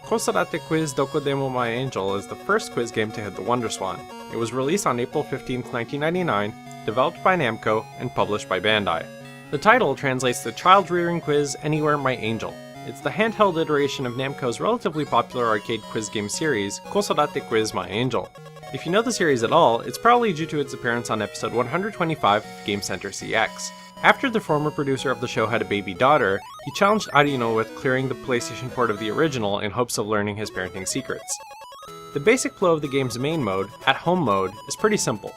Kosodate quiz Dokodemo My Angel is the first quiz game to hit the WonderSwan. It was released on April 15, 1999, developed by Namco, and published by Bandai. The title translates to Child Rearing Quiz Anywhere My Angel. It's the handheld iteration of Namco's relatively popular arcade quiz game series, Kosodate quiz My Angel. If you know the series at all, it's probably due to its appearance on episode 125 of Game Center CX. After the former producer of the show had a baby daughter, he challenged Arino with clearing the PlayStation port of the original in hopes of learning his parenting secrets. The basic flow of the game's main mode, At Home mode, is pretty simple.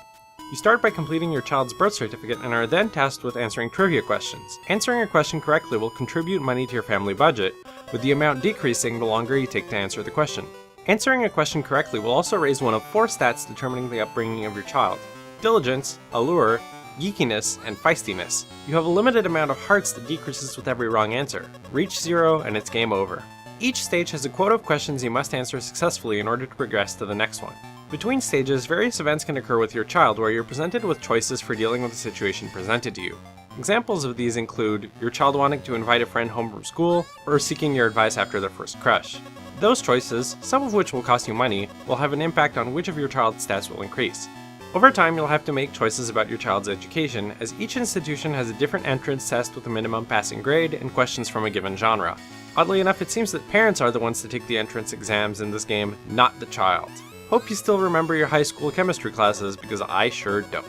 You start by completing your child's birth certificate and are then tasked with answering trivia questions. Answering a question correctly will contribute money to your family budget, with the amount decreasing the longer you take to answer the question. Answering a question correctly will also raise one of 4 stats determining the upbringing of your child: diligence, allure, geekiness, and feistiness. You have a limited amount of hearts that decreases with every wrong answer. Reach 0 and it's game over. Each stage has a quota of questions you must answer successfully in order to progress to the next one. Between stages, various events can occur with your child where you're presented with choices for dealing with the situation presented to you. Examples of these include your child wanting to invite a friend home from school, or seeking your advice after their first crush. Those choices, some of which will cost you money, will have an impact on which of your child's stats will increase. Over time, you'll have to make choices about your child's education, as each institution has a different entrance test with a minimum passing grade and questions from a given genre. Oddly enough, it seems that parents are the ones to take the entrance exams in this game, not the child. Hope you still remember your high school chemistry classes, because I sure don't.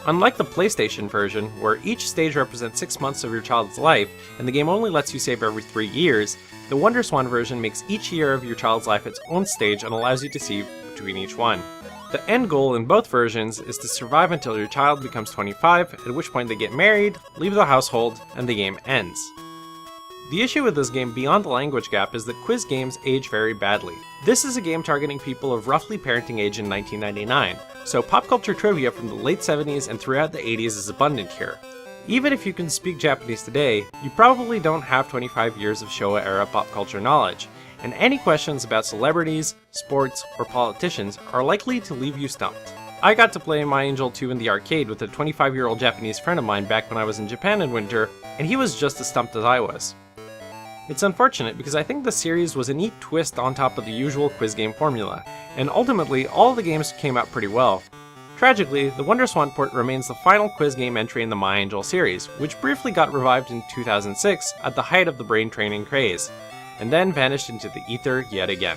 Unlike the PlayStation version, where each stage represents 6 months of your child's life, and the game only lets you save every 3 years, the WonderSwan version makes each year of your child's life its own stage and allows you to save between each one. The end goal in both versions is to survive until your child becomes 25, at which point they get married, leave the household, and the game ends. The issue with this game beyond the language gap is that quiz games age very badly. This is a game targeting people of roughly parenting age in 1999, so pop culture trivia from the late 70s and throughout the 80s is abundant here. Even if you can speak Japanese today, you probably don't have 25 years of Showa-era pop culture knowledge, and any questions about celebrities, sports, or politicians are likely to leave you stumped. I got to play My Angel 2 in the arcade with a 25-year-old Japanese friend of mine back when I was in Japan in winter, and he was just as stumped as I was. It's unfortunate because I think the series was a neat twist on top of the usual quiz game formula, and ultimately all the games came out pretty well. Tragically, the WonderSwan port remains the final quiz game entry in the My Angel series, which briefly got revived in 2006 at the height of the brain training craze, and then vanished into the ether yet again.